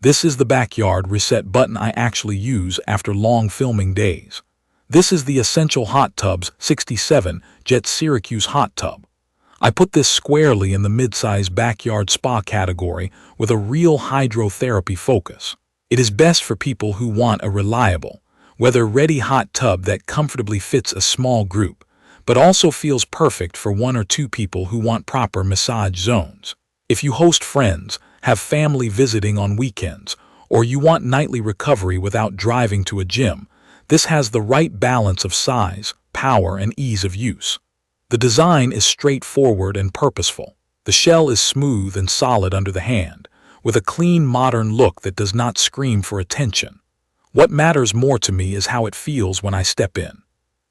This is the backyard reset button I actually use after long filming days. This is the Essential Hot Tub's 67 Jet Syracuse Hot Tub. I put this squarely in the mid-size backyard spa category with a real hydrotherapy focus. It is best for people who want a reliable, weather-ready hot tub that comfortably fits a small group, but also feels perfect for 1 or 2 people who want proper massage zones. If you host friends, have family visiting on weekends, or you want nightly recovery without driving to a gym, this has the right balance of size, power, and ease of use. The design is straightforward and purposeful. The shell is smooth and solid under the hand, with a clean, modern look that does not scream for attention. What matters more to me is how it feels when I step in.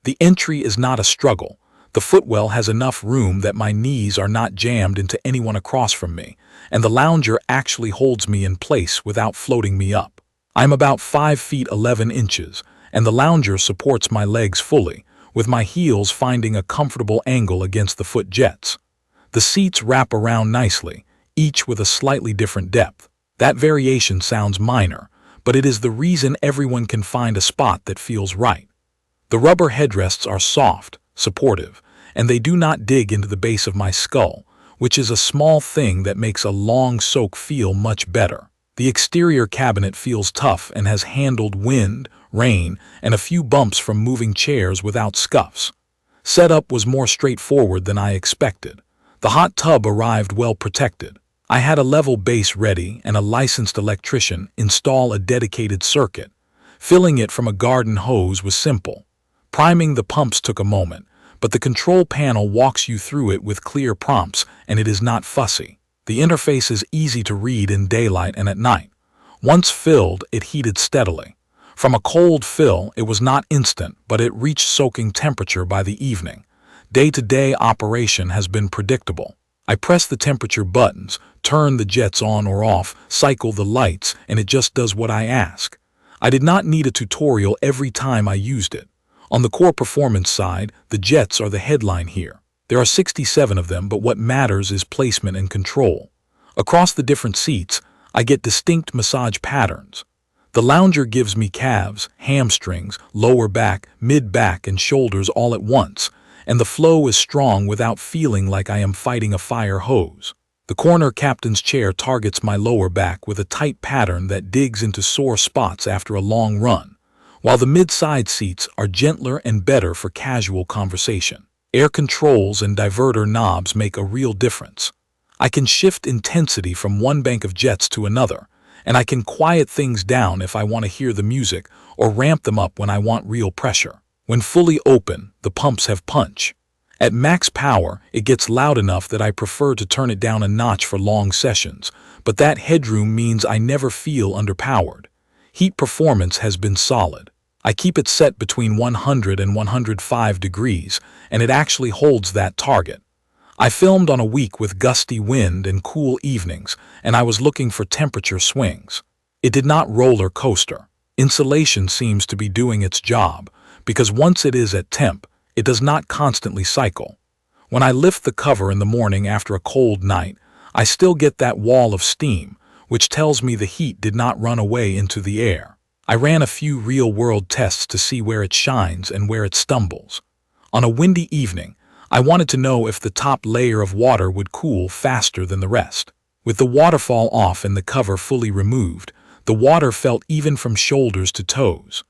The entry is not a struggle. The footwell has enough room that my knees are not jammed into anyone across from me, and the lounger actually holds me in place without floating me up. I'm about 5 feet 11 inches, and the lounger supports my legs fully, with my heels finding a comfortable angle against the foot jets. The seats wrap around nicely, each with a slightly different depth. That variation sounds minor, but it is the reason everyone can find a spot that feels right. The rubber headrests are soft, supportive, and they do not dig into the base of my skull, which is a small thing that makes a long soak feel much better. The exterior cabinet feels tough and has handled wind, rain, and a few bumps from moving chairs without scuffs. Setup was more straightforward than I expected. The hot tub arrived well protected. I had a level base ready and a licensed electrician install a dedicated circuit. Filling it from a garden hose was simple. Priming the pumps took a moment, but the control panel walks you through it with clear prompts, and it is not fussy. The interface is easy to read in daylight and at night. Once filled, it heated steadily. From a cold fill, it was not instant, but it reached soaking temperature by the evening. Day-to-day operation has been predictable. I press the temperature buttons, turn the jets on or off, cycle the lights, and it just does what I ask. I did not need a tutorial every time I used it. On the core performance side, the jets are the headline here. There are 67 of them, but what matters is placement and control. Across the different seats, I get distinct massage patterns. The lounger gives me calves, hamstrings, lower back, mid-back, and shoulders all at once, and the flow is strong without feeling like I am fighting a fire hose. The corner captain's chair targets my lower back with a tight pattern that digs into sore spots after a long run, while the mid-side seats are gentler and better for casual conversation. Air controls and diverter knobs make a real difference. I can shift intensity from one bank of jets to another, and I can quiet things down if I want to hear the music or ramp them up when I want real pressure. When fully open, the pumps have punch. At max power, it gets loud enough that I prefer to turn it down a notch for long sessions, but that headroom means I never feel underpowered. Heat performance has been solid. I keep it set between 100 and 105 degrees, and it actually holds that target. I filmed on a week with gusty wind and cool evenings, and I was looking for temperature swings. It did not roller coaster. Insulation seems to be doing its job, because once it is at temp, it does not constantly cycle. When I lift the cover in the morning after a cold night, I still get that wall of steam, which tells me the heat did not run away into the air. I ran a few real-world tests to see where it shines and where it stumbles. On a windy evening, I wanted to know if the top layer of water would cool faster than the rest. With the waterfall off and the cover fully removed, the water felt even from shoulders to toes.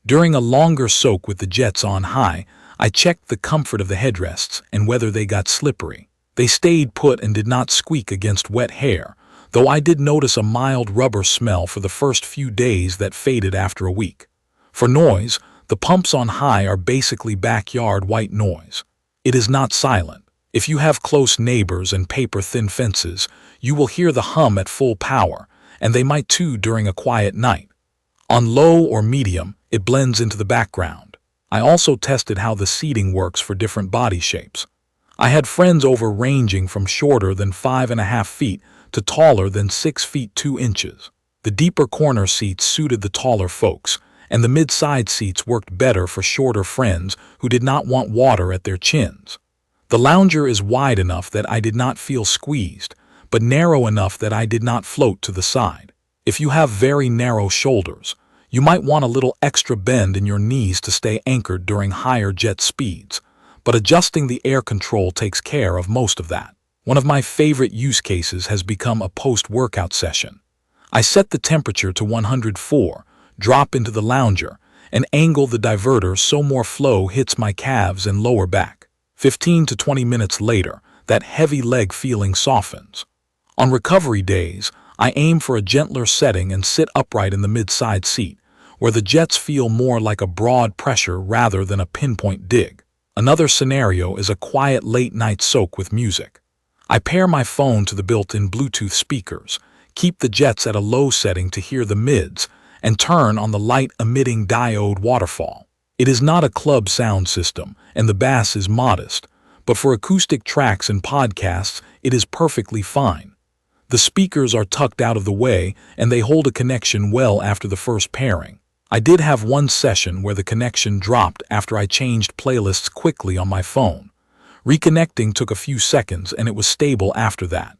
During a longer soak with the jets on high, I checked the comfort of the headrests and whether they got slippery. They stayed put and did not squeak against wet hair, though I did notice a mild rubber smell for the first few days that faded after a week. For noise, the pumps on high are basically backyard white noise. It is not silent. If you have close neighbors and paper-thin fences, you will hear the hum at full power, and they might too during a quiet night. On low or medium, it blends into the background. I also tested how the seating works for different body shapes. I had friends over ranging from shorter than 5.5 feet to taller than 6 feet 2 inches. The deeper corner seats suited the taller folks, and the mid-side seats worked better for shorter friends who did not want water at their chins. The lounger is wide enough that I did not feel squeezed, but narrow enough that I did not float to the side. If you have very narrow shoulders, you might want a little extra bend in your knees to stay anchored during higher jet speeds, but adjusting the air control takes care of most of that. One of my favorite use cases has become a post-workout session. I set the temperature to 104, drop into the lounger, and angle the diverter so more flow hits my calves and lower back. 15 to 20 minutes later, that heavy leg feeling softens. On recovery days, I aim for a gentler setting and sit upright in the mid-side seat, where the jets feel more like a broad pressure rather than a pinpoint dig. Another scenario is a quiet late-night soak with music. I pair my phone to the built-in Bluetooth speakers, keep the jets at a low setting to hear the mids, and turn on the light-emitting diode Waterfall. It is not a club sound system, and the bass is modest, but for acoustic tracks and podcasts, it is perfectly fine. The speakers are tucked out of the way, and they hold a connection well after the first pairing. I did have one session where the connection dropped after I changed playlists quickly on my phone. Reconnecting took a few seconds, and it was stable after that.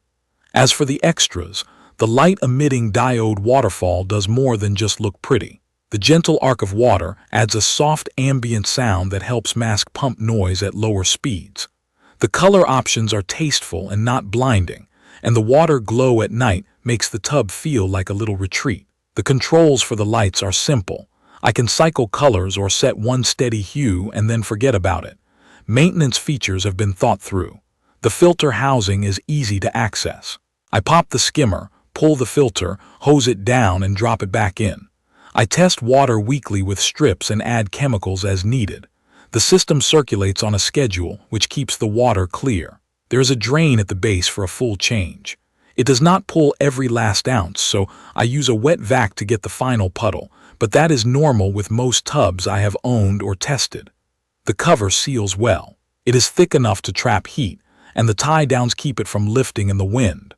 As for the extras, the light-emitting diode Waterfall does more than just look pretty. The gentle arc of water adds a soft ambient sound that helps mask pump noise at lower speeds. The color options are tasteful and not blinding, and the water glow at night makes the tub feel like a little retreat. The controls for the lights are simple. I can cycle colors or set one steady hue and then forget about it. Maintenance features have been thought through. The filter housing is easy to access. I pop the skimmer, pull the filter, hose it down, and drop it back in. I test water weekly with strips and add chemicals as needed. The system circulates on a schedule, which keeps the water clear. There is a drain at the base for a full change. It does not pull every last ounce, so I use a wet vac to get the final puddle, but that is normal with most tubs I have owned or tested. The cover seals well. It is thick enough to trap heat, and the tie-downs keep it from lifting in the wind.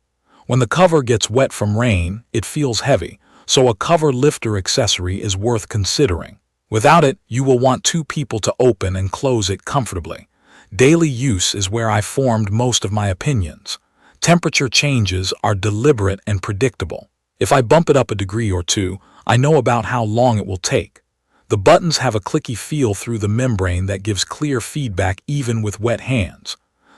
When the cover gets wet from rain, it feels heavy, so a cover lifter accessory is worth considering. Without it, you will want two people to open and close it comfortably. Daily use is where I formed most of my opinions. Temperature changes are deliberate and predictable. If I bump it up a degree or two, I know about how long it will take. The buttons have a clicky feel through the membrane that gives clear feedback even with wet hands.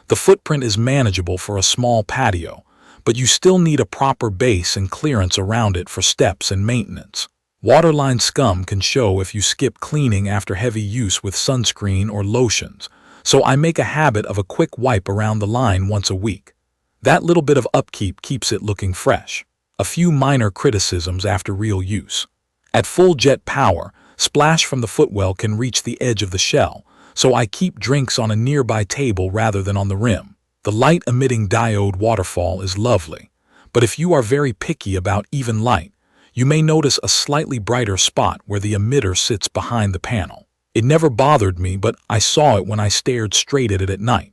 The footprint is manageable for a small patio, but you still need a proper base and clearance around it for steps and maintenance. Waterline scum can show if you skip cleaning after heavy use with sunscreen or lotions, so I make a habit of a quick wipe around the line once a week. That little bit of upkeep keeps it looking fresh. A few minor criticisms after real use. At full jet power, splash from the footwell can reach the edge of the shell, so I keep drinks on a nearby table rather than on the rim. The light-emitting diode Waterfall is lovely, but if you are very picky about even light, you may notice a slightly brighter spot where the emitter sits behind the panel. It never bothered me, but I saw it when I stared straight at it at night.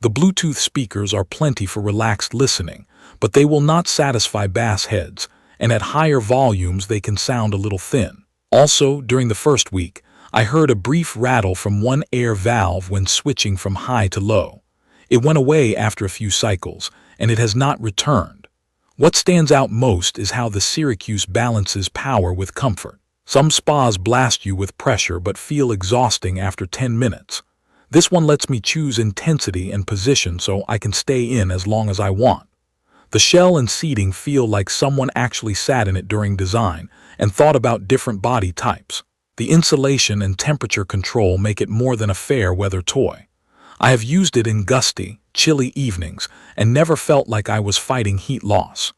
The Bluetooth speakers are plenty for relaxed listening, but they will not satisfy bass heads, and at higher volumes they can sound a little thin. Also, during the first week, I heard a brief rattle from one air valve when switching from high to low. It went away after a few cycles, and it has not returned. What stands out most is how the Syracuse balances power with comfort. Some spas blast you with pressure but feel exhausting after 10 minutes. This one lets me choose intensity and position so I can stay in as long as I want. The shell and seating feel like someone actually sat in it during design and thought about different body types. The insulation and temperature control make it more than a fair weather toy. I have used it in gusty, chilly evenings and never felt like I was fighting heat loss.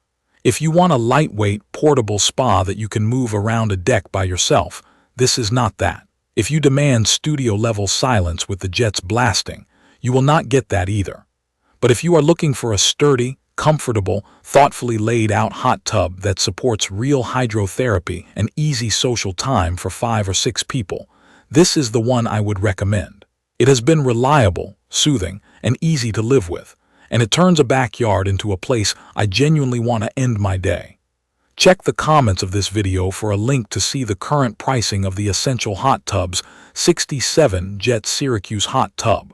If you want a lightweight, portable spa that you can move around a deck by yourself, this is not that. If you demand studio-level silence with the jets blasting, you will not get that either. But if you are looking for a sturdy, comfortable, thoughtfully laid-out hot tub that supports real hydrotherapy and easy social time for 5 or 6 people, this is the one I would recommend. It has been reliable, soothing, and easy to live with, and it turns a backyard into a place I genuinely want to end my day. Check the comments of this video for a link to see the current pricing of the Essential Hot Tub's 67 Jet Syracuse Hot Tub.